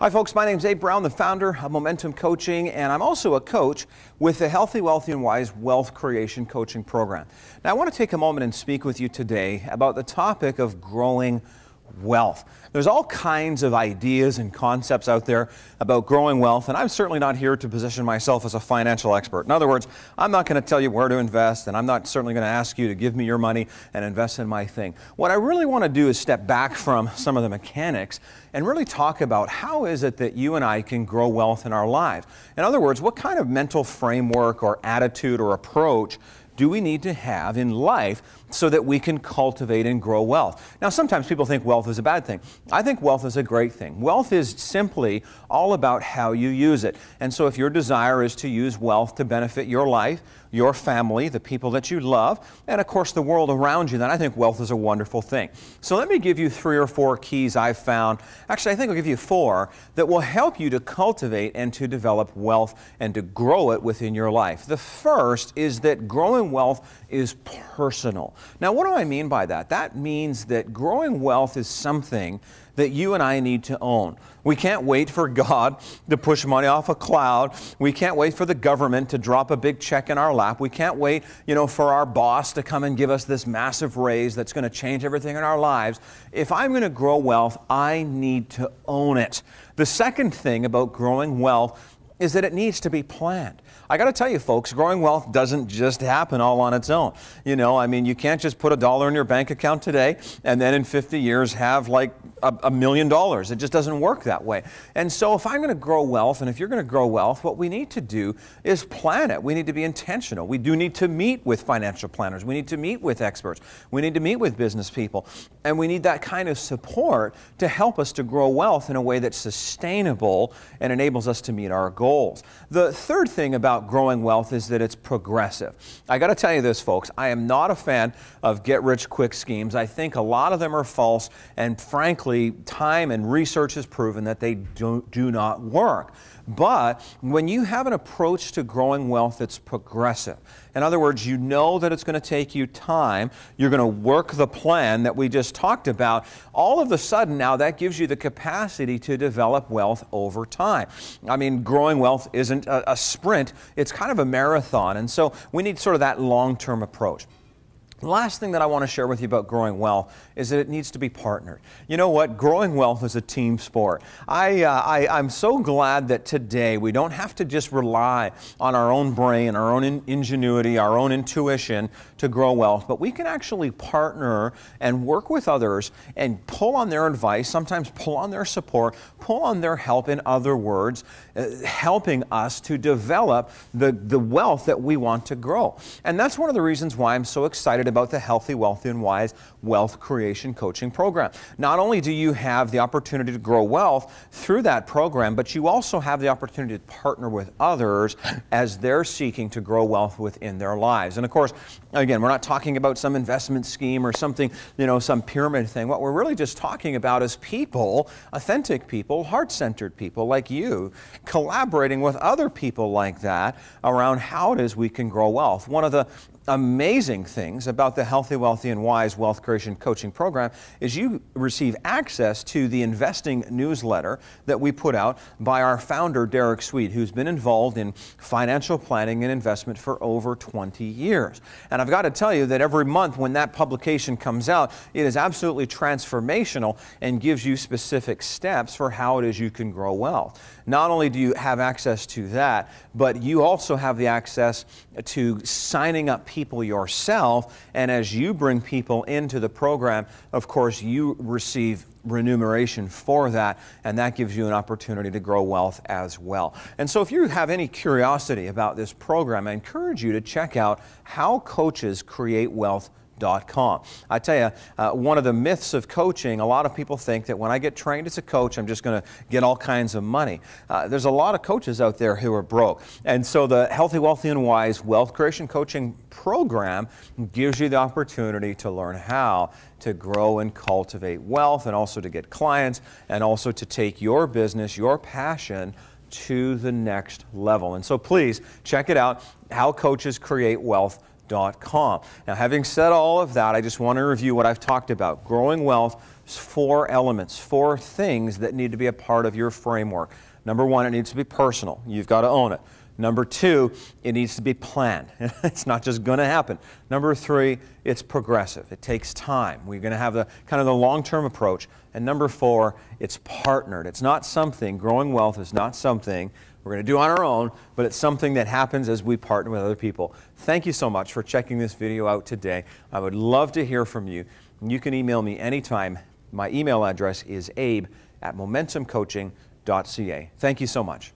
Hi folks, my name is Abe Brown, the founder of Momentum Coaching, and I'm also a coach with the Healthy, Wealthy, and Wise Wealth Creation Coaching Program. Now I want to take a moment and speak with you today about the topic of growing wealth. There's all kinds of ideas and concepts out there about growing wealth, and I'm certainly not here to position myself as a financial expert. In other words, I'm not going to tell you where to invest, and I'm not certainly going to ask you to give me your money and invest in my thing. What I really want to do is step back from some of the mechanics and really talk about how is it that you and I can grow wealth in our lives. In other words, what kind of mental framework or attitude or approach do we need to have in life so that we can cultivate and grow wealth? Now, sometimes people think wealth is a bad thing. I think wealth is a great thing. Wealth is simply all about how you use it. And so if your desire is to use wealth to benefit your life, your family, the people that you love, and of course the world around you, then I think wealth is a wonderful thing. So let me give you 3 or 4 keys I've found. Actually, I think I'll give you 4 that will help you to cultivate and to develop wealth and to grow it within your life. The first is that growing wealth is personal. Now, what do I mean by that? That means that growing wealth is something that you and I need to own. We can't wait for God to push money off a cloud. We can't wait for the government to drop a big check in our lap. We can't wait, for our boss to come and give us this massive raise that's going to change everything in our lives. If I'm going to grow wealth, I need to own it. The second thing about growing wealth is that it needs to be planned. I got to tell you folks, growing wealth doesn't just happen all on its own. You can't just put $1 in your bank account today and then in 50 years have like $1 million. It just doesn't work that way. And so if I'm going to grow wealth, and if you're going to grow wealth, what we need to do is plan it. We need to be intentional. We do need to meet with financial planners. We need to meet with experts. We need to meet with business people. And we need that kind of support to help us to grow wealth in a way that's sustainable and enables us to meet our goals. The third thing about growing wealth is that it's progressive. I got to tell you this, folks, I am not a fan of get-rich-quick schemes. I think a lot of them are false, and frankly, time and research has proven that they do not work. But when you have an approach to growing wealth that's progressive, in other words, you know that it's going to take you time, you're going to work the plan that we just talked about, all of a sudden now that gives you the capacity to develop wealth over time. I mean, growing wealth isn't a sprint, it's kind of a marathon, and so we need sort of that long-term approach. The last thing that I want to share with you about growing wealth is that it needs to be partnered. You know what? Growing wealth is a team sport. I'm so glad that today we don't have to just rely on our own brain, our own ingenuity, our own intuition to grow wealth, but we can actually partner and work with others and pull on their advice, sometimes pull on their support, pull on their help, in other words, helping us to develop the wealth that we want to grow. And that's one of the reasons why I'm so excited about the Healthy, Wealthy, and Wise Wealth Creation Coaching Program. Not only do you have the opportunity to grow wealth through that program, but you also have the opportunity to partner with others as they're seeking to grow wealth within their lives. And of course, again, we're not talking about some investment scheme or something, some pyramid thing. What we're really just talking about is people, authentic people, heart-centered people like you, collaborating with other people like that around how it is we can grow wealth. One of the amazing things about the Healthy, Wealthy, and Wise Wealth Creation Coaching Program is you receive access to the investing newsletter that we put out by our founder, Derek Sweet, who's been involved in financial planning and investment for over 20 years. And I've got to tell you that every month when that publication comes out, it is absolutely transformational and gives you specific steps for how it is you can grow wealth. Not only do you have access to that, but you also have the access to signing up people yourself, and as you bring people into the program, of course, you receive remuneration for that, and that gives you an opportunity to grow wealth as well. And so if you have any curiosity about this program, I encourage you to check out HowCoachesCreateWealth.com. I tell you, one of the myths of coaching, a lot of people think that when I get trained as a coach, I'm just going to get all kinds of money. There's a lot of coaches out there who are broke. And so the Healthy, Wealthy, and Wise Wealth Creation Coaching Program gives you the opportunity to learn how to grow and cultivate wealth, and also to get clients, and also to take your business, your passion, to the next level. And so please check it out, HowCoachesCreateWealth.com. growingwealth.com. Now, having said all of that, I just want to review what I've talked about. Growing Wealth is 4 elements, 4 things that need to be a part of your framework. Number 1, it needs to be personal. You've got to own it. Number 2, it needs to be planned. It's not just going to happen. Number 3, it's progressive. It takes time. We're going to have the kind of the long-term approach. And number 4, it's partnered. It's not something, growing wealth is not something we're going to do on our own, but it's something that happens as we partner with other people. Thank you so much for checking this video out today. I would love to hear from you. You can email me anytime. My email address is abe@momentumcoaching.ca. Thank you so much.